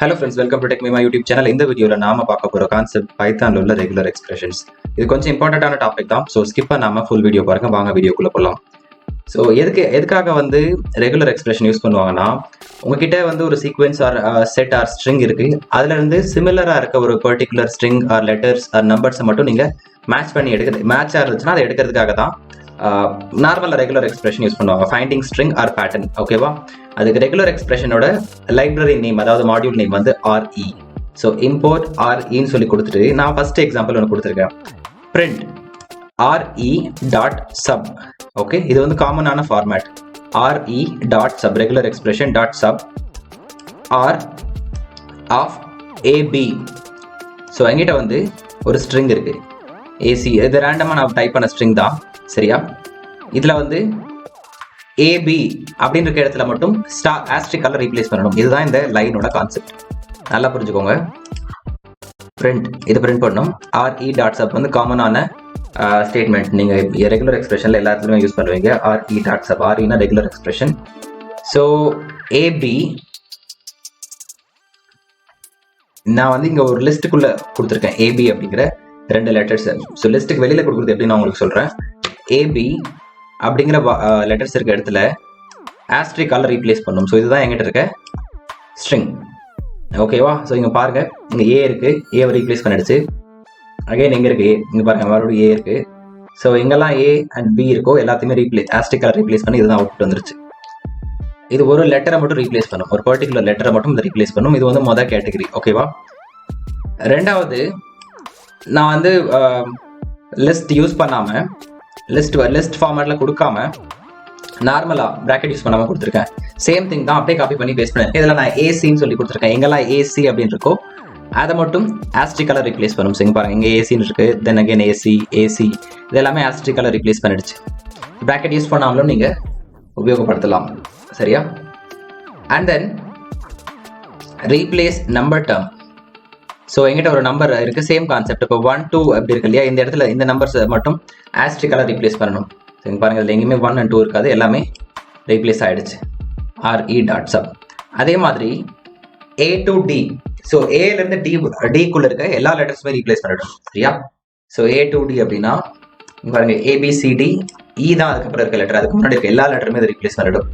Hello friends, welcome to Tech Me My YouTube channel. இந்த வீடியோல நாம பார்க்க போற கான்செப்ட் பைத்தான்ல உள்ள ரெகுலர் எக்ஸ்பிரஷன்ஸ். இது கொஞ்சம் இம்பார்ட்டன்டான டாபிக் தான். ஸோ ஸ்கிப் பண்ணாம ஃபுல் வீடியோ பாருங்க. வாங்க வீடியோக்குள்ள போகலாம். ஸோ எதுக்காக ரெகுலர் எக்ஸ்பிரஷன் யூஸ் பண்ணுவாங்கன்னா, உங்ககிட்ட ஒரு sequence or set or string இருக்கு. அதுல இருந்து சிமிலரா இருக்க ஒரு particular string or letters or நம்பர்ஸை மட்டும் நீங்க மேட்ச் பண்ணி மேட்சா இருந்துச்சுன்னா அதை எடுக்கிறதுக்காக தான் நார்மல் ரெகுலர் எக்ஸ்பிரஷன் யூஸ் பண்ணுவாங்க. Finding string or pattern. ஓகேவா? அதுக்கு ரெகுலர் எக்ஸ்பிரஷனோட லைப்ரரி நேம், அதாவது module name RE. So import REன்னு சொல்லி கொடுத்துட்டு நான் ஃபர்ஸ்ட் எக்ஸாம்பிள் ஒன்று கொடுத்துருக்கேன். Print RE.sub. ஓகே, இது காமனான format. RE.sub, regular expression .sub R of AB. So என்கிட்ட ஒரு ஸ்ட்ரிங் இருக்கு AC. இது ரேண்டமாக நான் டைப் பண்ண ஸ்ட்ரிங் தான், சரியா? இதுல AB அப்படின்னு இருக்க இடத்துல மட்டும் ஆஸ்ட்ரிக்கால ரீப்ளேஸ் பண்ணணும். இதுதான் இந்த லைனோட கான்செப்ட். நல்லா புரிஞ்சுக்கோங்க. இது பிரிண்ட் பண்ணணும். RE.sub காமனான ஸ்டேட்மெண்ட். நீங்க ரெகுலர் எக்ஸ்பிரஷன்ல எல்லா இடத்துலயும் யூஸ் பண்ணுவீங்க. RE.sub. REனா ரெகுலர் எக்ஸ்பிரஷன். ஸோ AB நான் இங்க ஒரு லிஸ்ட்டுக்குள்ள கொடுத்துருக்கேன். AB அப்படிங்கிற 2 லெட்டர்ஸ். ஸோ லிஸ்ட்டுக்கு வெளியில கொடுக்குறது எப்படி நான் உங்களுக்கு சொல்றேன். AB அப்படிங்கிற லெட்டர்ஸ் இருக்க இடத்துல ஆஸ்ட்ரிக்கால ரீப்ளேஸ் பண்ணும். ஸோ இதுதான் எங்கிட்ட இருக்க ஸ்ட்ரிங். ஓகேவா? ஸோ இங்க பாருங்க, இங்க A இருக்கு. ஏவை ரீப்ளேஸ் பண்ணிடுச்சு. அகைன் எங்க இருக்கு? இங்க பாருங்க, மறுபடியும் A இருக்கு. ஸோ எங்கெல்லாம் A அண்ட் B இருக்கோ எல்லாத்தையுமே ஆஸ்ட்ரிக்கால ரீப்ளேஸ் பண்ணி இதுதான் அவுட்புட் வந்துருச்சு. இது ஒரு லெட்டரை மட்டும் ரீப்ளேஸ் பண்ணும். ஒரு பர்டிகுலர் லெட்டரை மட்டும் இதை ரீப்ளேஸ் பண்ணும். இது மொதல் கேட்டகரி. ஓகேவா? ரெண்டாவது, நான் லிஸ்ட் யூஸ் பண்ணாம லிஸ்ட் ஃபார்மேட்ல கொடுக்காம நார்மலா பிராக்கெட் யூஸ் பண்ணாம கொடுத்துருக்கேன். சேம் திங் தான், அப்படியே காப்பி பண்ணி பேஸ்ட் பண்ணேன். இதுல நான் AC சொல்லி கொடுத்துருக்கேன். எங்கெல்லாம் AC அப்படின்னு இருக்கோ அதை மட்டும் ஆஸ்ட்ரிக்கால ரீப்ளேஸ் பண்ணும். இங்க பாருங்க, இங்க AC இருக்கு. தென் அகைன் AC இது எல்லாமே ஆஸ்ட்ரிக்கால ரீப்ளேஸ் பண்ணிடுச்சு. பிராக்கெட் யூஸ் பண்ணாமலும் நீங்க உபயோகப்படுத்தலாம், சரியா? And then replace number term. So எங்கிட்ட ஒரு நம்பர் இருக்கு, சேம் கான்செப்ட். இப்போ 1 2 அப்படி இருக்கு இல்லையா? இந்த இடத்துல இந்த நம்பர்ஸ் மட்டும் ஆஸ்ட்ரிக்கால ரீப்ளேஸ் பண்ணணும். ஸோ பாருங்க, இதில் எங்கேயுமே 1 and 2 இருக்காது, எல்லாமே ரீப்ளேஸ் ஆயிடுச்சு. RE.sub. அதே மாதிரி A to D. ஸோ ஏலேருந்து டிக்குள்ள இருக்க எல்லா லெட்டர்ஸுமே ரீப்ளேஸ் பண்ணிடும், சரியா? ஸோ A to D அப்படின்னா பாருங்க, ABCD E தான் அதுக்கப்புறம் இருக்க லெட்டர். அதுக்கு முன்னாடி இருக்க எல்லா லெட்டருமே அதை ரீப்ளேஸ் பண்ணிடும்.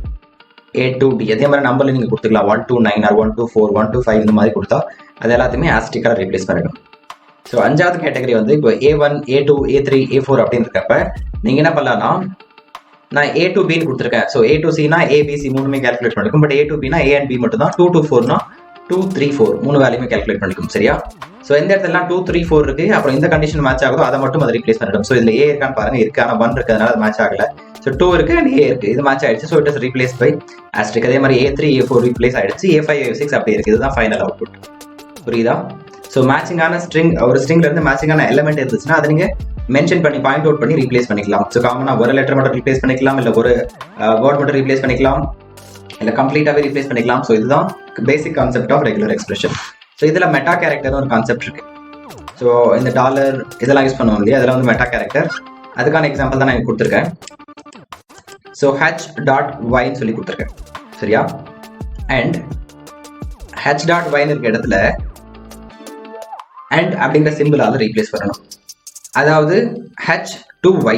A to D. அதே மாதிரி நம்பர்ல நீங்க கொடுத்துக்கலாம். 1 to 9 or 1 to 4 1 to 5 இந்த மாதிரி கொடுத்தா அது எல்லாத்தையுமே ஆஸ்ட்ரிக்கால ரீப்ளேஸ் பண்ணிடும். ஸோ அஞ்சாவது கேட்டகரி இப்போ A1 A2 A3 A4 அப்படின்னு இருக்கப்ப நீங்க என்ன பண்ணலாம்னா, நான் A to B கொடுத்துருக்கேன். ஸோ A to C னா ABC மூணுமே கேல்குலேட் பண்ணிக்கும். பட் A to B னா A and B மட்டும் தான். 2 to 4 னா 2 3 4 மூணு வேலையுமே கேல்குலேட் பண்ணிக்கும், சரியா? ஸோ எந்த இடத்துல 2 3 4 இருக்கு, அப்புறம் இந்த கண்டிஷன் மேட்ச் ஆகுதோ அதை மட்டும் அதை ரீப்ளேஸ் பண்ணிடும். ஸோ இதுல A இருக்கான்னு பாருங்க, இருக்கு. ஆனால் 1 இருக்கிறதுனால அது மேட்ச் ஆகல. ஸோ 2 இருக்கு அண்ட் A இருக்கு, இது மேட்ச் ஆயிடுச்சு. So it is replace by asterisk. அதே மாதிரி A3 A4 ரீப்ளேஸ் ஆயிடுச்சு. A5 A6 அப்படி இருக்கு. இதுதான் ஃபைனல் அவுட்புட். புரியுதா? ஸோ மேட்சிங்கான ஸ்ட்ரிங், ஒரு ஸ்ட்ரிங்ல இருந்து மேட்சிங்கான எலிமெண்ட் இருந்துச்சுன்னா அதை நீங்க மென்ஷன் பண்ணி பாயிண்ட் அவுட் பண்ணி ரீப்ளேஸ் பண்ணிக்கலாம். ஸோ காமனா ஒரு லெட்டர் மட்டும் ரீப்ளேஸ் பண்ணிக்கலாம், இல்ல ஒரு வேர்ட் மட்டும் ரீப்ளேஸ் பண்ணிக்கலாம், இல்ல கம்ப்ளீட்டாவே ரீப்ளேஸ் பண்ணிக்கலாம். ஸோ இதுதான் basic concept of regular expression. So இதுல மெட்டா கேரக்டர் ஒரு கான்செப்ட் இருக்கு. ஸோ இந்த டாலர் இதெல்லாம் யூஸ் பண்ணுவோம் இல்லையா? அதெல்லாம் மெட்டா கேரக்டர். அதுக்கான எக்ஸாம்பிள் தான் நான் கொடுத்துருக்கேன். ஸோ h.y சொல்லி கொடுத்துருக்கேன், சரியா? அண்ட் h.y இருக்க இடத்துல and அப்படிங்கிற சிம்பிளால ரீப்ளேஸ் பண்ணணும். அதாவது H to Y.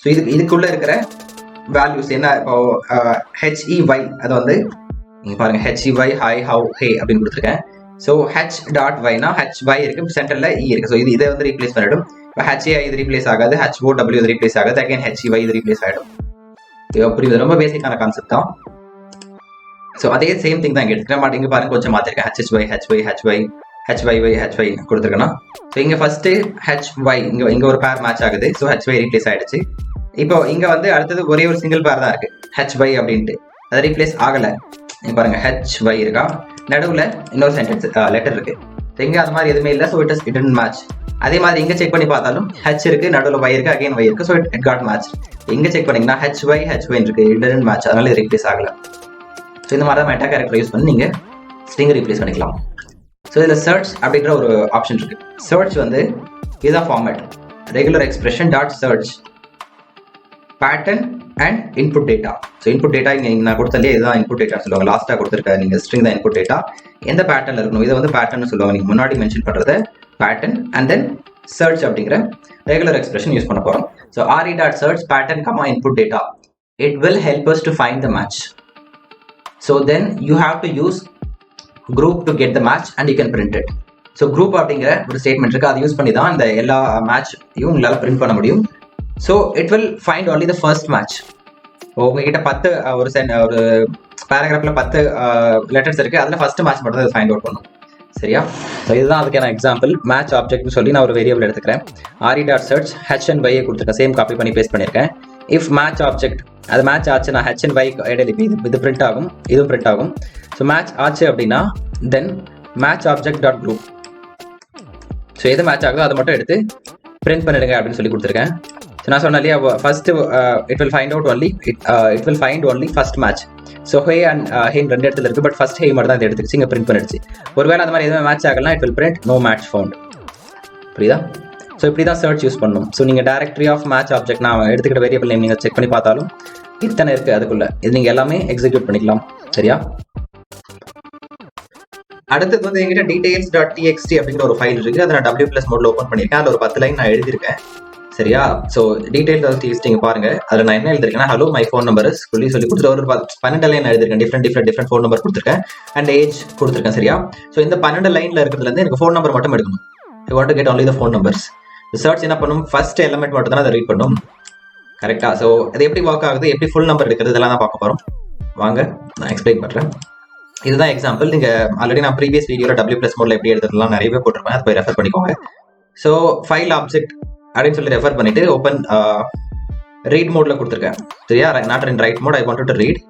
ஸோ இதுக்குள்ள இருக்கிற வேல்யூஸ் என்ன? இப்போ HEY அது நீங்க பாருங்க, HEY ஹை ஹவ் ஹே அப்படின்னு கொடுத்துருக்கேன். ஸோ H.y னா HY இருக்கு, சென்டர்ல E இருக்கு. ஸோ இதை ரீப்ளேஸ் பண்ணிடும். இப்போ HAI இது ரீப்ளேஸ் ஆகாது, HOW இது ரீப்ளேஸ் ஆகாது, அகைன் HEY இது ரீப்ளேஸ் ஆகிடும். புரியுது? ரொம்ப பேசிக்கான கான்செப்ட் தான். ஸோ அதே சேம் திங் தான் இங்க எடுத்துக்கிறேன். இங்க பாருங்க, கொஞ்சம் மாத்திருக்கேன். HY கொடுத்துருக்கேன்னா, ஸோ இங்க ஃபர்ஸ்ட் HY இங்க ஒரு பேர் மேட்ச் ஆகுது. ஸோ HY ரீப்ளேஸ் ஆயிடுச்சு. இப்போ இங்க அடுத்தது ஒரே ஒரு சிங்கிள் பேர் தான் இருக்கு, HY அப்படின்ட்டு. அது ரீப்ளேஸ் ஆகல. இங்க பாருங்க, HY இருக்கா, நடுவுல இன்னொரு சென்டென்ஸ் லெட்டர் இருக்கு. இங்க அது மாதிரி எதுவுமே இல்லை. So it don't match. அதே மாதிரி இங்க செக் பண்ணி பார்த்தாலும் H இருக்கு, நடுவுல Y இருக்கு, அகைன் Y இருக்கு. So it got match. இங்க செக் பண்ணீங்கன்னா HY இருக்கு, இட் டோன்ட் மேட்ச். அதனால இது ரீப்ளேஸ் ஆகல. ஸோ இந்த மாதிரி தான் மெட்டா கேரக்டர் யூஸ் பண்ணி நீங்க ஸ்ட்ரிங் ரீப்ளேஸ் பண்ணிக்கலாம். ஸோ இதில் சர்ச் அப்படிங்கிற ஒரு ஆப்ஷன் இருக்கு. சர்ச் இதுதான் format. Regular expression dot search pattern and input data. So input data இங்கே நான் கொடுத்தாலே இதுதான் இன்புட் டேட்டா சொல்லுவாங்க. லாஸ்ட்டாக கொடுத்துருக்க நீங்கள் ஸ்ட்ரிங் தான் இன்புட் டேட்டா. எந்த பேட்டர்னில் இருக்கணும், இதை வந்து பேட்டர்ன் சொல்லுவாங்க. நீங்கள் முன்னாடி மென்ஷன் பண்ணுறது பேட்டர்ன் அண்ட் தென் சர்ச் அப்படிங்கிற ரெகுலர் எக்ஸ்பிரஷன் யூஸ் பண்ண போகிறோம். So re.search pattern comma input data. It will help us to find the match. So then you have to use group to get the match and you can print it. So group அப்படிங்கிற ஒரு statement இருக்குது, அதை use பண்ணி தான் இந்த எல்லா மேட்சையும் உங்களால் print பண்ண முடியும். So it will find only the first match. உங்ககிட்ட 10 ஒரு பேராகிராஃபில் 10 லெட்டர்ஸ் இருக்குது, அதில் ஃபர்ஸ்ட் மேட்ச் மட்டும் தான் ஃபைண்ட் அவுட் பண்ணும். சரியா? ஸோ இதுதான் அதுக்கான எக்ஸாம்பிள். மேட்ச் ஆப்ஜெக்ட்னு சொல்லி நான் ஒரு வேரியபிள் எடுத்துக்கிறேன். re.search h and y கொடுத்துருக்கேன், சேம் காப்பி பண்ணி பேஸ்ட் பண்ணியிருக்கேன். இஃப் மேட்ச் ஆப்ஜெக்ட் அது மேட்ச் ஆச்சு, நான் h and y இடையில இது பிரிண்ட் ஆகும், இதுவும் பிரிண்ட் ஆகும். ஸோ மேட்ச் ஆச்சு அப்படின்னா then match object dot group. So எது மேட்ச் ஆகுதோ அதை மட்டும் எடுத்து பிரிண்ட் பண்ணிடுங்க அப்படின்னு சொல்லி கொடுத்துருக்கேன். ஸோ நான் சொன்னேன் இல்லையா, first it will find only first match. So hey and hen 2 இடத்துல இருக்குது, பட் ஃபர்ஸ்ட் ஹே மட்டும் தான் இதை எடுத்துக்கிச்சு, இங்கே பிரிண்ட் பண்ணிடுச்சு. ஒருவேளை அந்த மாதிரி எதுவுமே மேட்ச் ஆகலாம், it will print no match found. புரியுதா? ஸோ இப்படி தான் சர்ச் யூஸ் பண்ணணும். ஸோ நீங்கள் டைரக்டரி ஆஃப் மேட்ச் ஆப்ஜெக்ட் நான் எடுத்துக்கிட்ட வேரியபிள் நேம் நீங்கள் செக் பண்ணி பார்த்தாலும் இத்தனை இருக்குது அதுக்குள்ள, இது நீங்கள் எல்லாமே எக்ஸிக்யூட் பண்ணிக்கலாம். சரியா? அடுத்தது வந்து எங்கிட்ட details.txt அப்படிங்கிற ஒரு ஃபைல் இருக்குது, அதை நான் W+ மோடில் ஓப்பன் பண்ணியிருக்கேன். அதில் ஒரு 10 லைன் நான் எழுதியிருக்கேன். சரியா? ஸோ details.txt நீங்கள் பாருங்க, அதில் நான் என்ன எழுதிருக்கேன்னா ஹலோ மை ஃபோன் நம்பர் சொல்லி கொடுத்துட்டு ஒரு 12 லைன் எழுதிருக்கேன். டிஃப்ரெண்ட் ஃபோன் நம்பர் கொடுத்துருக்கேன் அண்ட் ஏஜ் கொடுத்துருக்கேன். சரியா? ஸோ இந்த 12 லைனில் இருக்கிறதுலேருந்து எனக்கு ஃபோன் நம்பர் மட்டும் எடுக்கணும். You want to get only the phone numbers. Search என்ன பண்ணும், ஃபர்ஸ்ட் எலிமெண்ட் மட்டும் தான் அதை ரீட் பண்ணும். கரெக்டா? ஸோ அது எப்படி ஒர்க் ஆகுது, எப்படி ஃபுல் நம்பர் எடுக்கிறது, இதெல்லாம் தான் பார்க்க போகிறோம். வாங்க நான் எக்ஸ்பிளைன் பண்ணுறேன். இதுதான் எக்ஸாம்பிள். நீங்கள் ஆல்ரெடி நான் ப்ரீவியஸ் வீடியோவில் W+ மோடில் எப்படி எடுத்துலாம் நிறையவே போட்டிருப்பேன், அதை போய் ரெஃபர் பண்ணிக்கோங்க. ஸோ ஃபைல் ஆப்ஜெக்ட் அப்படின்னு சொல்லி ரெஃபர் பண்ணிட்டு ஓப்பன் ரீட் மோடில் கொடுத்துருக்கேன். சரியா? Not in write mode, I want to read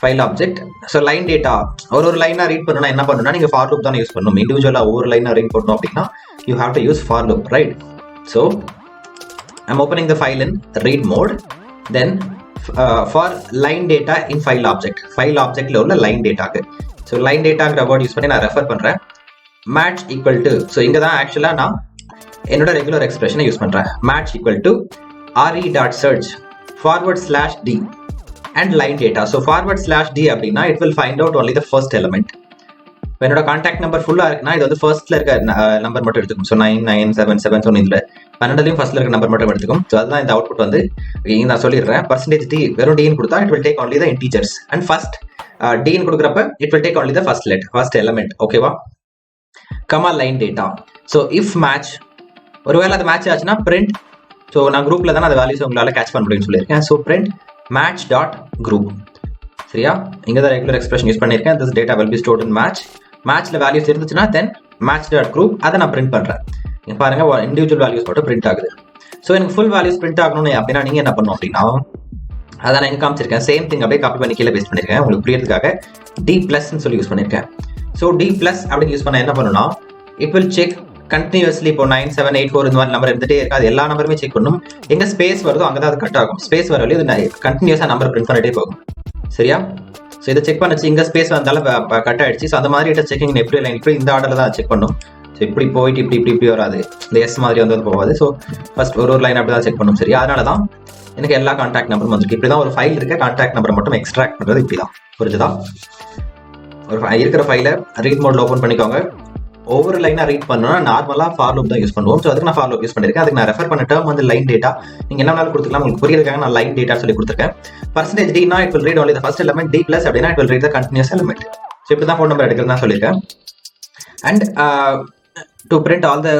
file object. So line data ஒரு லைனாக ரீட் பண்ணணும்னா என்ன பண்ணணும்னா நீங்கள் ஃபார் லூப் தான் யூஸ் பண்ணணும். இண்டிவிஜுவலாக ஒவ்வொரு லைனாக ரீட் பண்ணணும் அப்படின்னா you have to use for loop, right? So I'm opening the file in read mode, then for line data in file ஆப்ஜெக்டில் உள்ள லைன் டேட்டாக்கு. ஸோ லைன் டேட்டாங்கிற வேர்ட் யூஸ் பண்ணி நான் ரெஃபர் பண்ணுறேன். மேட்ச் ஈக்குவல் டு, ஸோ இங்கே தான் ஆக்சுவலாக நான் என்னோட ரெகுலர் எக்ஸ்பிரஷனை யூஸ் பண்ணுறேன். Match equal to re.search /d and line data. So /d அப்படின்னா it will find out only the first element. என்னோட கான்டாக்ட் நம்பர் ஃபுல்லாக இருக்குன்னா இது வந்து ஃபர்ஸ்ட்ல இருக்க நம்பர் மட்டும் எடுத்துக்கும். ஸோ 9977. ஸோ இதில் 12லையும் ஃபர்ஸ்ட்ல இருக்க நம்பர் மட்டும் எடுத்துக்கும். ஸோ அதுதான் இந்த அவுட்புட் வந்து இங்கே நான் சொல்லிடுறேன். %d வெறும் d கொடுத்தா it will take only the integers and first d கொடுக்குறப்ப it will take only the first element. ஓகேவா? Comma line data. So if match, ஒருவேளை அது மேட்ச் ஆச்சுன்னா பிரிண்ட். ஸோ நான் குரூப்ல தானே அந்த வேல்யூஸ் உங்களால் கேட்ச் பண்ண முடியும்னு சொல்லியிருக்கேன். So print match dot group. சரியா? இங்கே தான் ரெகுலர் எக்ஸ்பிரஷன் யூஸ் பண்ணியிருக்கேன். This data will be stored in match. மேட்ச்ல வேல்யூஸ் இருந்துச்சுன்னா தென் மேட்ச் டாட் குரூப், அதை நான் பிரிண்ட் பண்ணுறேன். நீங்கள் பாருங்க இண்டிவிஜுவல் வேல்யூஸ் மட்டும் பிரிண்ட் ஆகுது. ஸோ எனக்கு ஃபுல் வேல்யூஸ் பிரிண்ட் ஆகணும்னு அப்படின்னா நீங்கள் என்ன பண்ணணும் அப்படின்னா அதை நான் எங்கே காமிச்சிருக்கேன், சேம் திங் அப்படியே காப்பி பண்ணி கீழே பேஸ்ட் பண்ணியிருக்கேன். உங்களுக்கு புரியறதுக்காக D+ சொல்லி யூஸ் பண்ணியிருக்கேன். ஸோ D+ அப்படின்னு யூஸ் பண்ண என்ன பண்ணணும்னா இட் வில் செக் கண்டினியூஸ்லி. இப்போ 9784 இந்த மாதிரி நம்பர் இருந்துட்டே இருக்காது, எல்லா நம்பருமே செக் பண்ணும். எங்கே ஸ்பேஸ் வருதோ அங்கே தான் அது கட் ஆகும். ஸ்பேஸ் வர வரையும் இது கண்டினியூஸாக நம்பர் பிரிண்ட் பண்ணிட்டே போகும். சரியா? ஸோ இதை செக் பண்ணிச்சு, இங்கே ஸ்பேஸ் வந்தாலும் கட் ஆயிடுச்சு. ஸோ அந்த மாதிரி செக்கிங் எப்படி லைன் இப்படி இந்த ஆர்டரில் தான் செக் பண்ணும். ஸோ இப்படி போயிட்டு இப்படி வராது, இந்த எஸ் மாதிரி வந்து போகாது. ஸோ ஃபர்ஸ்ட் ஒரு லைன் அப்படி தான் செக் பண்ணும். சரியா? அதனால தான் எனக்கு எல்லா கான்டாக்ட் நம்பரும் வந்துருக்கு. இப்படி தான் ஒரு ஃபைல் இருக்க கான்டாக்ட் நம்பரை மட்டும் எக்ஸ்ட்ராக்ட் பண்ணுறது இப்படி தான். புரிஞ்சுதா? ஒரு இருக்கிற ஃபைலை ரீட் மோடில் ஓப்பன் பண்ணிக்கோங்க. ஒவ்வொரு லைனாக ரீட் பண்ணணும்னா நார்மலாக ஃபார் லூப் தான் யூஸ் பண்ணுவோம். ஸோ அதுக்கு நான் ஃபார் லூப் யூஸ் பண்ணியிருக்கேன். அதுக்கு நான் ரெஃபர் பண்ண டேர்ம் வந்து லைன் டேட்டா. நீங்கள் என்ன வேணாலும் கொடுத்துக்கலாம், உங்களுக்கு புரியறதுக்காக நான் லைன் டேட்டா சொல்லி கொடுத்துருக்கேன். %d னா it will read only the first element, D+ அப்படின்னா it will read the continuous element. So இப்படி தான் ஃபோன் நம்பர் எடுக்கிறது நான் சொல்லியிருக்கேன். And to print all the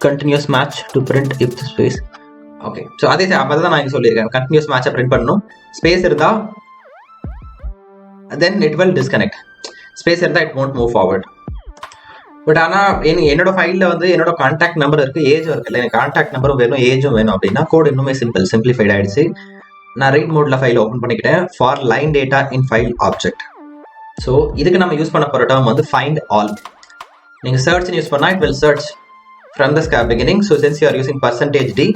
continuous match to print if the space. Okay. So அதே அப்போ தான் நான் இங்கே சொல்லியிருக்கேன், கண்டினியூஸ் மேட்சை பிரிண்ட் பண்ணணும். ஸ்பேஸ் இருந்தால் then it will disconnect. Space இருந்தால் it won't move forward. But ஆனால் என்னோட ஃபைலில் வந்து என்னோட கான்டாக்ட் நம்பர் இருக்குது, ஏஜும் இருக்குல்ல. எனக்கு கான்டாக்ட் நம்பரும் வேணும், ஏஜும் வேணும் அப்படின்னா கோட் இன்னுமே சிம்பிளிஃபைட் ஆயிடுச்சு. நான் ரீட் மோடில் ஃபைல் ஓப்பன் பண்ணிக்கிட்டேன். For line data in file object. So இதுக்கு நம்ம யூஸ் பண்ண போகிற டேர்ம் வந்து ஃபைண்ட் ஆல். நீங்கள் சர்ச்னு யூஸ் பண்ணால் it will search from the beginning. So since you are using %d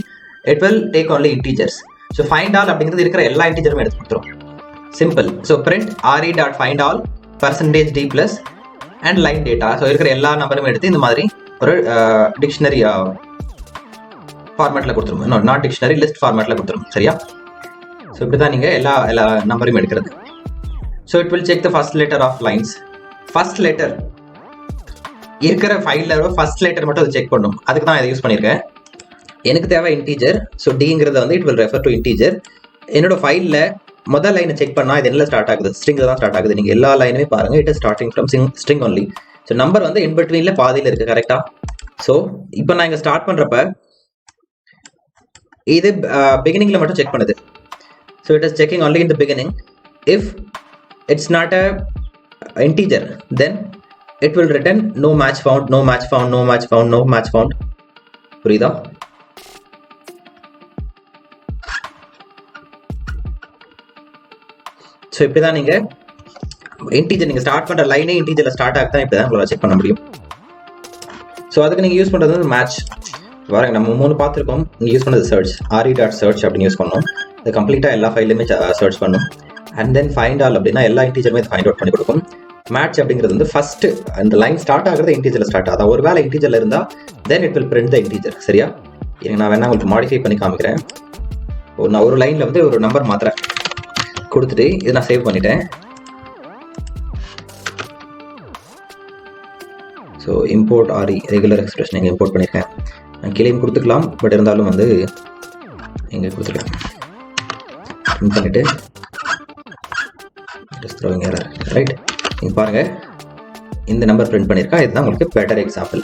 it will take only integers. So find all அப்படிங்கிறது இருக்கிற எல்லா இன்டிஜருமே எடுத்து கொடுத்துரும். Simple. So print re.find all %d+ and line data. So இருக்கிற எல்லா நம்பரும் எடுத்து இந்த மாதிரி ஒரு டிக்ஷனரி ஃபார்மேட்டில் கொடுத்துரும். நாட் டிக்ஷனரி, லிஸ்ட் ஃபார்மேட்டில் கொடுத்துரும். சரியா? ஸோ இப்படி தான் நீங்கள் எல்லா நம்பரையும் எடுக்கிறது. So it will check the first letter of lines. First letter இருக்கிற ஃபைலில் ஃபர்ஸ்ட் லெட்டர் மட்டும் அது செக் பண்ணும். அதுக்கு தான் இதை யூஸ் பண்ணியிருக்கேன். எனக்கு தேவை இன்டீஜர். ஸோ டிங்கிறது வந்து it will refer to integer. என்னோட ஃபைலில் முதல் லைனை செக் பண்ணால் இது என்ன ஸ்டார்ட் ஆகுது, ஸ்ட்ரிங்கில் தான் ஸ்டார்ட் ஆகுது. நீங்கள் எல்லா லைனுமே பாருங்கள், it is starting from string only. So number வந்து இன் பிட்வீனில் பாதியில் இருக்குது, கரெக்டாக? ஸோ இப்போ நான் இங்கே ஸ்டார்ட் பண்ணுறப்ப இது பிகினிங்கில் மட்டும் செக் பண்ணுது. So it is checking only in the beginning. If it's not a integer then it will return no match found, no match found, no match found, no match found. புரியுதா? So இப்படி தான் நீங்கள் integer நீங்கள் start பண்ணுற லைனே இன்டீஜரில் start ஆகுதான் இப்படி தான் உங்களால் செக் பண்ண முடியும். ஸோ அதுக்கு நீங்கள் யூஸ் பண்ணுறது வந்து மேட்ச். பாருங்க, நம்ம 3 பார்த்துருக்கோம். நீங்கள் யூஸ் பண்ணது சர்ச், re.search அப்படின்னு யூஸ் பண்ணோம். அது கம்ப்ளீட்டாக எல்லா ஃபைல்லையுமே சர்ச் பண்ணும். அண்ட் தென் ஃபைண்ட் ஆல் அப்படின்னா எல்லா இன்டீஜருமே ஃபைண்ட் அவுட் பண்ணி கொடுக்கும். மேட்ச் அப்படிங்கிறது வந்து ஃபர்ஸ்ட் அந்த லைன் ஸ்டார்ட் ஆகிறது இன்டீஜரில் ஸ்டார்ட் ஆகுது. ஒரு வேலை இன்டீஜரில் இருந்தால் then it will print the integer. சரியா? எனக்கு நான் வேணா உங்களுக்கு மாடிஃபை பண்ணி காமிக்கிறேன். நான் ஒரு லைனில் வந்து ஒரு நம்பர் மாத்திரம் கொடுத்துட்டு இதை நான் சேவ் பண்ணிட்டேன். So import RE regular expression இங்கே இம்போர்ட் பண்ணியிருக்கேன். நான் கீழே கொடுத்துக்கலாம், பட் இருந்தாலும் வந்து இங்கே கொடுத்துருக்கேன். பண்ணிட்டு ரைட், நீங்கள் பாருங்கள் இந்த நம்பர் பிரிண்ட் பண்ணியிருக்கா. இதுதான் உங்களுக்கு பெட்டர் எக்ஸாம்பிள்.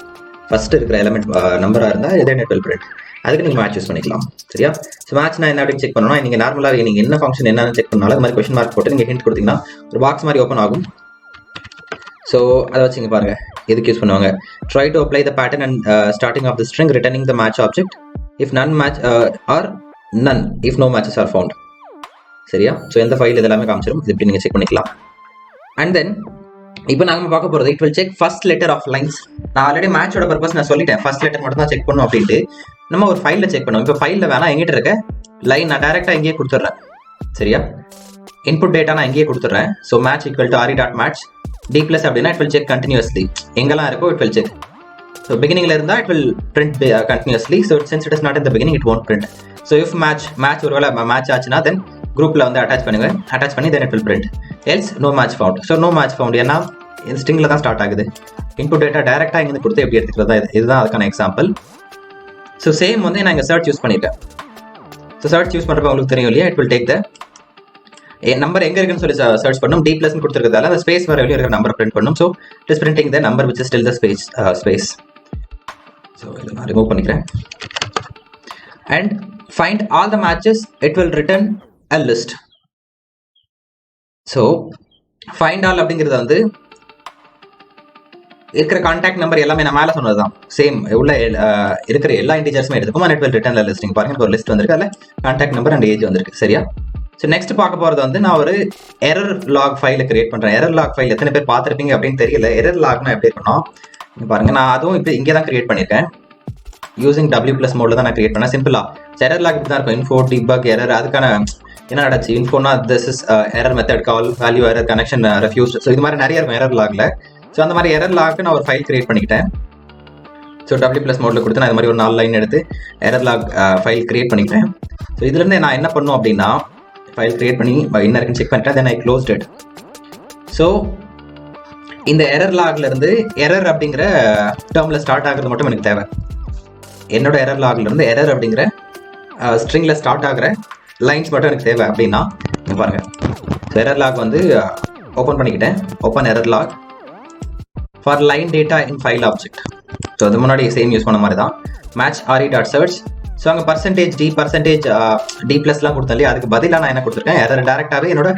ஃபர்ஸ்ட் இருக்கிற எலிமெண்ட் நம்பராக இருந்தால் இதே நெட் வில் பிரிண்ட். அதுக்கு நீங்கள் மேட்ச் யூஸ் பண்ணிக்கலாம். சரியா? ஸோ மேட்ச் நான் என்ன அப்படின்னு செக் பண்ணணும்னா, நீங்கள் நார்மலாக நீங்கள் என்ன ஃபங்க்ஷன் என்னன்னு செக் பண்ணாலும் அது மாதிரி கொஸ்டின் மார்க் போட்டு நீங்கள் ஹிண்ட் கொடுத்தீங்கன்னா ஒரு பாக்ஸ் மாதிரி ஓப்பன் ஆகும். ஸோ அதை வச்சு இங்கே பாருங்கள் எதுக்கு யூஸ் பண்ணுவாங்க. Try to apply the pattern and starting of the string returning the match object if none match or none if no matches are found. சரியா? ஸோ எந்த ஃபைல் இதெல்லாமே காமிச்சிடும். இது இப்படி நீங்கள் செக் பண்ணிக்கலாம். அண்ட் தென் இப்போ நாங்கள் பார்க்க போகிறது it will check first letter of lines. நான் ஆல்ரெடி மேட்சோட பர்பஸ் நான் சொல்லிட்டேன், ஃபர்ஸ்ட் லெட்டர் மட்டும் தான் செக் பண்ணும் அப்படின்ட்டு. நம்ம ஒரு ஃபைலில் செக் பண்ணுவோம். இப்போ ஃபைலில் வேணா எங்கிட்ட இருக்க லைன் நான் டேரெக்டாக இங்கேயே கொடுத்துட்றேன். சரியா? இன்புட் டேட்டா நான் இங்கேயே கொடுத்துட்றேன். So match equal to re.match D+ அப்படின்னா இட் வில் செக் கண்டினியூஸ்லி. எங்கெல்லாம் இருக்கோ இட் வில் செக். ஸோ பிகினிங்ல இருந்தால் it will print continuously. So since it is not in the beginning it won't print. So if match ஒருவேளை match ஆச்சுன்னா then குரூப்பில் வந்து attach பண்ணி தென் it will print. Else no match found. So no match found ஏன்னா இந்த ஸ்ட்ரிங்கில் தான் start ஆகுது. இன்புட் டேட்டா டேரெக்டாக இங்கே கொடுத்து எப்படி எடுத்துக்கிறதா இதுதான் அதுக்கான எக்ஸாம்பிள். ஸோ சேம் வந்து நான் இங்கே சர்ச் யூஸ் பண்ணியிருக்கேன். ஸோ சர்ச் யூஸ் பண்ணுறப்ப உங்களுக்கு தெரியும் இல்லையா, it will take the number எங்கே இருக்குன்னு சொல்லி சர்ச் பண்ணும். D+ கொடுத்துருக்கிறதால அந்த ஸ்பேஸ் வர வெளியே இருக்கிற நம்பர் பிரிண்ட் பண்ணும். So it is printing the number which is still the space. So இதை நான் ரிமூவ் பண்ணிக்கிறேன். And find all the matches it will return a list. So find all அப்படிங்கிறது வந்து இருக்கிற கான்டாக்ட் நம்பர் எல்லாமே நான் மேலே சொன்னது தான். சேம் உள்ள இருக்கிற எல்லா இன்டீஜர்ஸுமே எடுத்துக்கும். And it will return list. நீங்கள் பாருங்க, ஒரு லிஸ்ட் வந்திருக்கு, அதில் கான்டாக்ட் நம்பர் அண்ட் ஏஜ் வந்திருக்கு. சரியா? ஸோ நெக்ஸ்ட் பார்க்க போகிறது வந்து நான் ஒரு எரர் லாக் ஃபைலை கிரியேட் பண்ணுறேன். எரர் லாக் ஃபைல் எத்தனை பேர் பார்த்துருப்பீங்க அப்படின்னு தெரியல. எரர் லாக்னா எப்படி இருக்கணும் பாருங்க. நான் அதுவும் இப்போ இங்கே தான் கிரியேட் பண்ணியிருக்கேன். யூசிங் W+ மோடில் தான் நான் கிரியேட் பண்ணேன். சிம்பிளா எரர் லாக் இப்படி தான் இருக்கும். Info debug error. அதுக்கான என்ன நடச்சு இன்ஃபோனா this is error method call value error connection refused. So இது மாதிரி நிறைய இருக்கும் எரர் லாக்ல. ஸோ அந்த மாதிரி எரர் லாக்கு நான் ஒரு ஃபைல் கிரியேட் பண்ணிக்கிட்டேன். ஸோ W+ மோடில் கொடுத்து நான் இது மாதிரி ஒரு 4 லைன் எடுத்து எரர் லாக் ஃபைல் கிரியேட் பண்ணிக்கிட்டேன். ஸோ இதுலேருந்து நான் என்ன பண்ணும் அப்படின்னா ஃபைல் கிரியேட் பண்ணி என்ன இருக்குன்னு செக் பண்ணிட்டேன். தென் ஐ க்ளோஸ்ட் இட். ஸோ இந்த எரர் லாக்ல இருந்து எரர் அப்படிங்கிற டேர்மில் ஸ்டார்ட் ஆகிறது மட்டும் எனக்கு தேவை. என்னோட எரர் லாக்ல இருந்து எரர் அப்படிங்கிற ஸ்ட்ரிங்கில் ஸ்டார்ட் ஆகிற லைன்ஸ் மட்டும் எனக்கு தேவை அப்படின்னா பாருங்க. ஸோ எரர் லாக் வந்து ஓப்பன் பண்ணிக்கிட்டேன். Open error log for line data in file object. So அது முன்னாடி சேம் யூஸ் பண்ண மாதிரி தான். Match re.search. ஸோ அங்கே %D D+லாம் கொடுத்தேன் இல்லையா, அதுக்கு பதிலாக நான் என்ன கொடுத்துருக்கேன், எரர் டேரெக்டாகவே என்னோட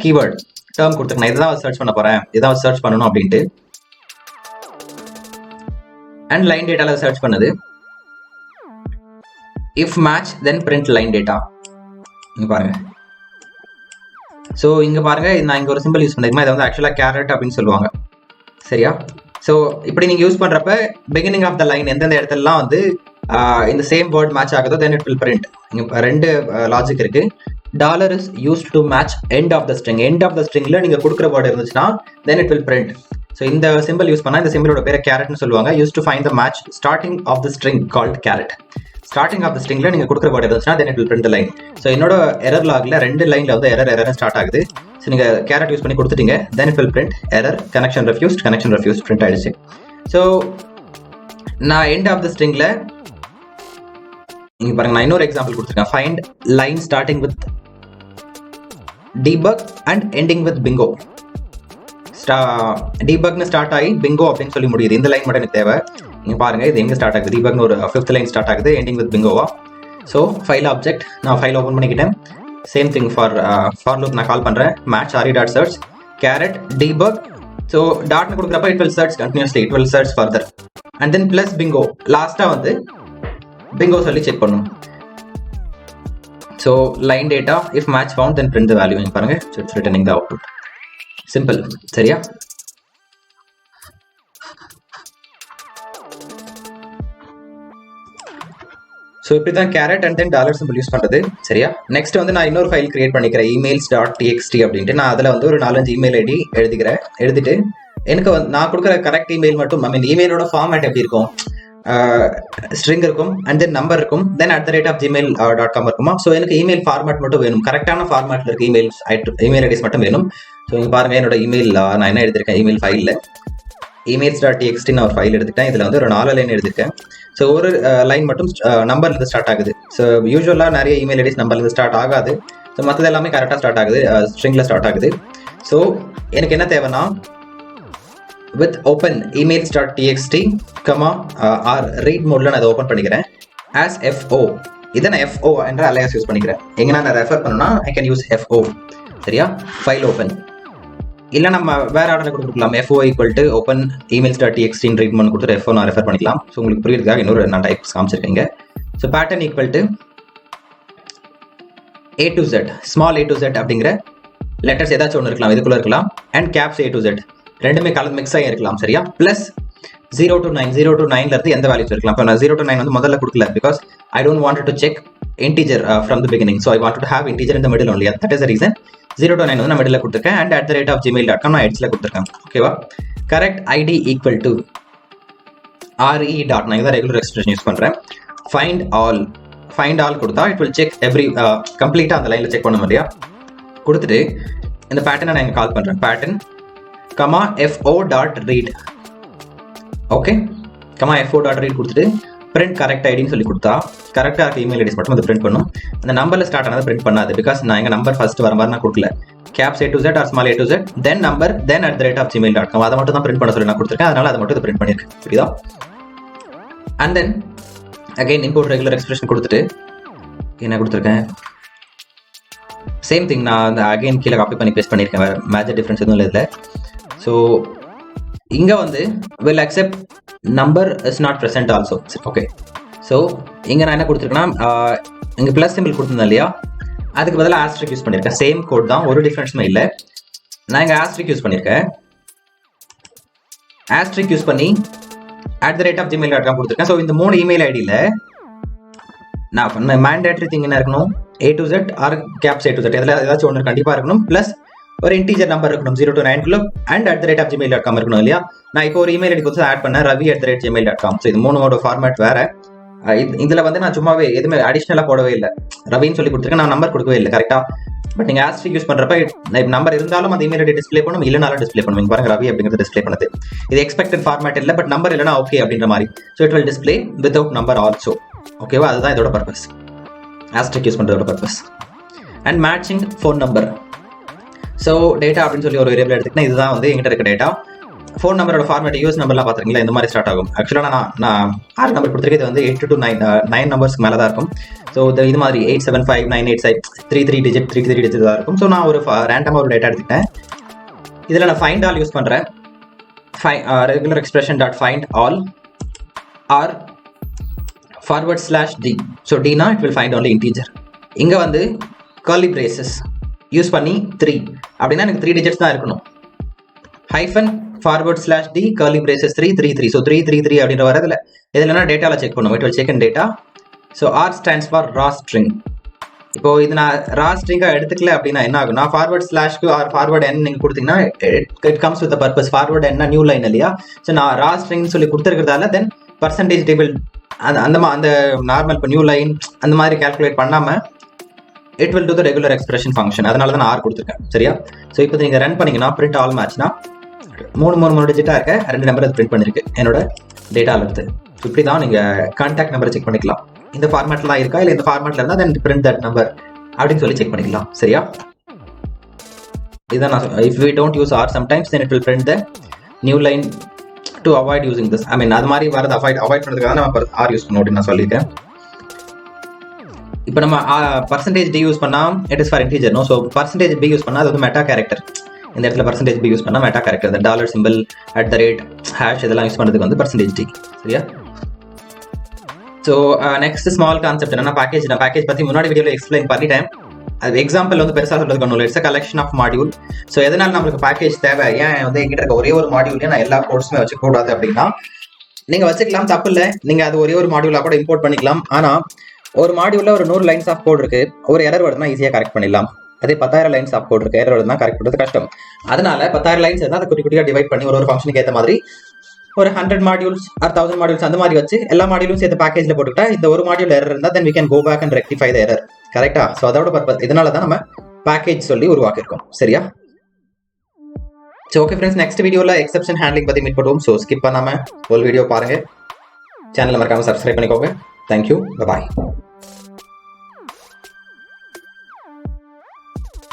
கீவேர்ட் டேர்ம் கொடுத்துருக்கேன். இதுதான் சர்ச் பண்ண போகிறேன், இதான் சர்ச் பண்ணணும் அப்படின்ட்டு. அண்ட் லைன் டேட்டாவில் சர்ச் பண்ணது if match then print line data. இங்கே பாருங்க. ஸோ இங்கே பாருங்க, நான் இங்கே ஒரு சிம்பிள் யூஸ் பண்ணிருக்கேன். இதை வந்து ஆக்சுவலாக கேரட் அப்படின்னு சொல்லுவாங்க. சரியா? ஸோ இப்படி நீங்கள் யூஸ் பண்ணுறப்ப பிகினிங் ஆஃப் த லைன் எந்தெந்த இடத்துலலாம் வந்து இந்த சேம் வேர்ட் மேட்ச் ஆகுதோ தென் இட் வில் பிரிண்ட். இங்கே 2 லாஜிக் இருக்கு. Dollar is used to match end of the string. End of the ஸ்ட்ரிங்ல நீங்கள் கொடுக்குற வேர்டு இருந்துச்சுன்னா then it will print. So இந்த சிம்பிள் யூஸ் பண்ணால், இந்த சிம்பிளோட பேரை கேரட்னு சொல்லுவாங்க. Use to find the match starting of the string called caret. Starting of the ஸ்ட்ரிங்ல நீங்கள் கொடுக்குற வேர்ட் இருந்துச்சுன்னா then it will print the line. So என்னோட எரர் லாகில் 2 லைனில் வந்து எரர் ஸ்டார்ட் ஆகுது. ஸோ நீங்கள் கேரட் யூஸ் பண்ணி கொடுத்துட்டீங்க, then it will print error connection refused print ஆயிடுச்சு. ஸோ நான் எண்ட் ஆஃப் த ஸ்ட்ரிங்கில் இங்கே பாருங்க, நான் இன்னொரு எக்ஸாம்பிள் கொடுத்துருக்கேன். Find line starting with debug and ending with bingo. debugனு ஸ்டார்ட் ஆகி bingo அப்படின்னு சொல்லி முடியுது. இந்த லைன் மட்டும் எனக்கு தேவை. நீங்கள் பாருங்க, இது எங்கே ஸ்டார்ட் ஆகுது? debugனு ஒரு 5th லைன் ஸ்டார்ட் ஆகுது, ending with bingoவா. ஸோ ஃபைல் ஆப்ஜெக்ட், நான் ஃபைல் ஓப்பன் பண்ணிக்கிட்டேன். சேம் திங் ஃபார் லூப் நான் கால் பண்ணுறேன். match re.search caret debug. So டாட்னு கொடுக்குறப்ப it will search continuously, it will search further and then plus bingo. லாஸ்ட்டாக வந்து bingo சொல்லி செக் பண்ணும். So line data, if match found then print the value. பாருங்க, it's returning the output. Simple. சரியா? So இப்படி தான் carat and then dollar simple use பண்ணுறது. சரியா? நெக்ஸ்ட் வந்து நான் இன்னொரு ஃபைல் கிரியேட் பண்ணிக்கிறேன், emails.txt அப்படின்ட்டு. நான் அதில் வந்து ஒரு 4-5 இமெயில் ஐடி எழுதிட்டு எனக்கு வந்து நான் கொடுக்குற கரெக்ட் இமெயில் மட்டும், ஐ மீன் இமெயிலோட ஃபார்மேட் எப்படி இருக்கும், ஸ்ட்ரிங் இருக்கும் அண்ட் தென் நம்பர் இருக்கும், தென் @gmail.com இருக்குமா. ஸோ எனக்கு இமெயில் ஃபார்மேட் மட்டும் வேணும், கரெக்டான ஃபார்மேட்டில் இருக்க இமெயில் ஐடிஸ் மட்டும் வேணும். ஸோ இங்கே பாருங்கள், என்னோட இமெயில் நான் என்ன எடுத்திருக்கேன், இமெயில் ஃபைலில் emails.txt நான் ஒரு ஃபைல் எடுத்துட்டேன். இதில் வந்து ஒரு 4 லைன் எடுத்திருக்கேன். ஸோ ஒரு லைன் மட்டும் நம்பர்லேருந்து ஸ்டார்ட் ஆகுது. ஸோ யூஸ்வலாக நிறைய இமெயில் ஐடிஸ் நம்பர்லேருந்து ஸ்டார்ட் ஆகாது. ஸோ மற்றது எல்லாமே கரெக்டாக ஸ்டார்ட் ஆகுது, ஸ்ட்ரிங்கில் ஸ்டார்ட் ஆகுது. ஸோ எனக்கு என்ன தேவைன்னா, with open emails.txt or read மோட்ல நான் அதை ஓப்பன் பண்ணிக்கிறேன் as fo. இதை நான் fo என்ற அலையாஸ் யூஸ் பண்ணிக்கிறேன். எங்கே நான் ரெஃபர் பண்ணணும்னா ஐ கேன் யூஸ் fo. சரியா? ஃபைல் ஓப்பன் இல்லை நம்ம வேறு ஆர்டர் கொடுத்துருக்கலாம். fo = open emails.txt read mode கொடுத்துட்டு fo நான் ரெஃபர் பண்ணிக்கலாம். ஸோ உங்களுக்கு புரியுறதுக்காக இன்னொரு நான் டைப்ஸ் காமிச்சிருக்கேங்க. So pattern = a to z, small a to z அப்படிங்கிற லெட்டர்ஸ் ஏதாச்சும் ஒன்று இருக்கலாம், இதுக்குள்ளே இருக்கலாம். And caps a to z ரெண்டுமே கலந்து மிக்ஸ் ஆகி இருக்கலாம். சரியா? ப்ளஸ் 0 to 9, 0 to 9ல இருந்து எந்த வேல்யூஸ் இருக்கலாம். இப்போ நான் 0 to 9 வந்து முதல்ல கொடுக்கல, because I don't want to check integer from the beginning. So I want to have integer in the middle only. That is the reason 0 to 9 வந்து நான் மிடில் கொடுத்துருக்கேன். அண்ட் @gmail.com நான் எட்ஸில் கொடுத்துருக்கேன். ஓகேவா? Correct ID = re. நான் இதான் regular expression use பண்ணுறேன். ஃபைண்ட் ஆல் கொடுத்தா இட் வில் செக் எவ்ரி கம்ப்ளீட்டாக அந்த லைனில் செக் பண்ணணும் இல்லையா? கொடுத்துட்டு இந்த பேட்டர்னை நான் இங்கே கால் பண்ணுறேன். Pattern fo.read. ஓகே, fo.read கொடுத்துட்டு print correct ஐடின்னு சொல்லி கொடுத்தா கரெக்டாக இருக்க இமெயில் ஐடிஸ் மட்டும் அது பிரிண்ட் பண்ணும். அந்த நம்பரில் ஸ்டார்ட் ஆனது பிரிண்ட் பண்ணாது, பிகாஸ் நான் எங்கள் நம்பர் ஃபர்ஸ்ட் வர மாதிரி நான் கொடுக்கல. Caps a to z or small a to z then number then @gmail.com அதை மட்டும் தான் பிரிண்ட் பண்ண சொல்லி நான் கொடுத்துருக்கேன். அதனால அதை மட்டும் பிரிண்ட் பண்ணியிருக்கேன். புரியுதா? And then again import regular expression கொடுத்துட்டு என்ன கொடுத்துருக்கேன், சேம் திங் நான் அந்த அகைன் கீழே காப்பி பண்ணி பேஸ்ட் பண்ணியிருக்கேன். வேறு மேஜர் டிஃப்ரென்ஸ் எதுவும் இல்லை இதில். ஸோ இங்கே வந்து will accept number is not present also. Okay, so இங்கே நான் என்ன கொடுத்துருக்கேன்னா, இங்கே ப்ளஸ் சிம்பிள் கொடுத்துருந்தேன் இல்லையா, அதுக்கு பதிலாக ஆஸ்ட்ரிக் யூஸ் பண்ணியிருக்கேன். சேம் கோட் தான், ஒரு டிஃப்ரென்ஸுமே இல்லை. நான் இங்கே ஆஸ்ட்ரிக் யூஸ் பண்ணியிருக்கேன். ஆஸ்ட்ரிக் யூஸ் பண்ணி @gmail.com கொடுத்துருக்கேன். ஸோ இந்த 3 இமெயில் ஐடியில் நான் மேண்டேட்டரி திங் என்ன இருக்கணும், a to z or caps a to z இதில் ஏதாச்சும் ஒன்று கண்டிப்பாக இருக்கணும். ப்ளஸ் ஒரு இன்டீஜர் நம்பர் இருக்கணும் 0 to 9 அண்ட் @gmail.com இருக்கணும் இல்லையா? நான் இப்போ ஒரு இமெயில் ஐடி கொடுத்து ஆட் பண்ணேன், ravi@gmail.com. ஸோ இது 3 ஃபார்மேட் வேறு. இதில் வந்து நான் சும்மாவே எதுவுமே அடிஷ்னலாக போடவே இல்லை, ரவின்னு சொல்லி கொடுத்துருக்கேன். நான் நம்பர் கொடுக்கவே இல்லை கரெக்டாக. பட் நீங்கள் ஆஸ்ட்ரிக் யூஸ் பண்ணுறப்ப நம்பர் இருந்தாலும் அந்த இமெயில் ஐடி டிஸ்பிளே பண்ணும், இல்லைனாலும் டிஸ்பிளே பண்ணுவீங்க. பாருங்க, ரவி அப்படிங்கிறது டிஸ்பிளே பண்ணுது. இது எக்ஸ்பெக்டட் ஃபார்மேட் இல்லை, பட் நம்பர் இல்லைனா ஓகே அப்படின்ற மாதிரி. So it will display without number also. ஓகேவா? அதுதான் இதோட பர்பஸ், ஆஸ்ட்ரிக் யூஸ் பண்ணுறதோட purpose. And matching phone number. So data அப்படின்னு சொல்லி ஒரு வேரியபிள் எடுத்துக்கிட்டேன். இதுதான் வந்து எங்கிட்ட இருக்க டேட்டா. ஃபோன் நம்பரோட ஃபார்மேட் யூஎஸ் நம்பர்லாம் பார்த்துருக்கீங்களா, இந்த மாதிரி ஸ்டார்ட் ஆகும். ஆக்சுவலாக நான் 6 நம்பர் கொடுத்துருக்கேன். இது வந்து 8 to 9 நம்பர்ஸ்க்கு மேலே தான் இருக்கும். ஸோ இது மாதிரி 8759853 டிஜிட் தான் இருக்கும். ஸோ நான் ஒரு ரேண்டமாக ஒரு டேட்டா எடுத்துக்கிட்டேன். இதில் நான் ஃபைண்ட் ஆல் யூஸ் பண்ணுறேன். Regular expression .find all or /d. So dனா it will find only integer. இங்கே வந்து curly braces யூஸ் பண்ணி 3 அப்படின்னா எனக்கு 3 டிஜிட்ஸ் தான் இருக்கணும். -/d curly braces 333. ஸோ 333 அப்படின்ற வரதுல இதில் டேட்டாவில் செக் பண்ணுவோம். It will check in data. So R stands for raw string. இப்போ இது நான் ரா ஸ்ட்ரிங்காக எடுத்துக்கல அப்படின்னா என்ன ஆகும்னா, //க்கு ஆர் /n நீங்கள் கொடுத்தீங்கன்னா it comes with purpose. /n new line இல்லையா? ஸோ நான் ரா ஸ்ட்ரிங் சொல்லி கொடுத்துருக்கிறதால தென் % டேபிள் அந்த நார்மல் இப்போ நியூ லைன் அந்த மாதிரி கால்குலேட் பண்ணாமல் it will do the regular expression function. அதனால தான் நான் ஆர் கொடுத்துருக்கேன். சரியா? ஸோ இப்போ நீங்கள் ரன் பண்ணிங்கன்னா பிரிண்ட் ஆல் மேட்ச்னா 3 டிஜிட்டாக இருக்க 2 நம்பர் அது பிரிண்ட் பண்ணிருக்கு என்னோட டேட்டாவில் இருந்து. இப்படி தான் நீங்கள் கான்டாக்ட் நம்பரை செக் பண்ணிக்கலாம். இந்த ஃபார்மேட்டில் தான் இருக்கா இல்லை இந்த ஃபார்மேட்டில் இருந்தால் தென் பிரிண்ட் தட் நம்பர் அப்படின்னு சொல்லி செக் பண்ணிக்கலாம். சரியா? இதுதான் நான் if we don't use R sometimes then it will print the new line to avoid using this. I mean அது மாதிரி வரது அவாய்ட் பண்ணுறதுக்காக நம்ம ஆர் யூஸ் பண்ணணும் அப்படின்னு நான் சொல்லியிருக்கேன். இப்போ நம்ம பர்சன்டேஜ் டி யூஸ் பண்ணால் it is for integer. No, so percentage B use பண்ணால் அது வந்து மெட்டா கேரக்டர். இந்த இடத்துல பர்சன்டேஜ் பி யூஸ் பண்ணால் மெட்டா கேரக்டர், இந்த டாலர் சிம்பிள் @ ஹேஷ் இதெல்லாம் யூஸ் பண்ணுறதுக்கு வந்து பர்சன்டேஜ் டி. சரியா? ஸோ நெக்ஸ்ட் ஸ்மால் கான்செப்ட் என்னன்னா பேக்கேஜ். நான் பேக்கேஜ் பற்றி முன்னாடி வீடியோவில் எக்ஸ்பிளைன் பண்ணிட்டேன். அது எக்ஸாம்பிள் வந்து பெருசாக சொல்றது ஒன்றும் இல்லை. It's collection of module. So எதனால நம்மளுக்கு பேக்கேஜ் தேவை, ஏன் வந்து எங்கிட்ட இருக்க ஒரே ஒரு மாடியூல்லையும் நான் எல்லா கோர்ஸுமே வச்சுக்கூடாது அப்படின்னா, நீங்கள் வச்சுக்கலாம், தப்பு இல்லை. நீங்கள் அது ஒரே ஒரு மாடியூலாக கூட இம்போர்ட் பண்ணிக்கலாம். ஆனால் ஒரு மாடியூலில் ஒரு 100 லைன்ஸ் ஆஃப் கோட் இருக்கு, ஒரு எரர் வருதுன்னா ஈஸியாக கரெக்ட் பண்ணிடலாம். அதே 10,000 லைன்ஸ் ஆஃப் கோட் இருக்கு, எரர் வருதுன்னா கரெக்ட் பண்ணுறது கஷ்டம். அதனால 10,000 லைன்ஸ் இருந்தால் அதை குட்டி குட்டியாக டிவைட் பண்ணி ஒரு ஃபங்க்ஷனுக்கு ஏற்ற மாதிரி ஒரு 100 மாடியூல்ஸ் ஆர் 1000 மாடியூல்ஸ் அந்த மாதிரி வச்சு எல்லா மாடியூலும் சேர்த்து பேக்கேஜில் போட்டுக்கிட்டா இந்த ஒரு மாடியூல் எரர் இருந்தால் then we can go back and rectify the error. கரெக்டா? ஸோ அதோட பர்பஸ் இதனால தான் நம்ம பேக்கேஜ் சொல்லி உருவாக்கியிருக்கோம். சரியா? ஸோ ஓகே ஃப்ரெண்ட்ஸ், நெக்ஸ்ட் வீடியோவில் எக்ஸெப்ஷன் ஹேண்ட்லிங் பற்றி மீட் பண்ணுவோம். ஸோ ஸ்கிப் பண்ணாமல் ஒரு வீடியோ பாருங்கள். சேனலை மறக்காமல் சப்ஸ்கிரைப் பண்ணிக்கோங்க. தேங்க்யூ. பாய்.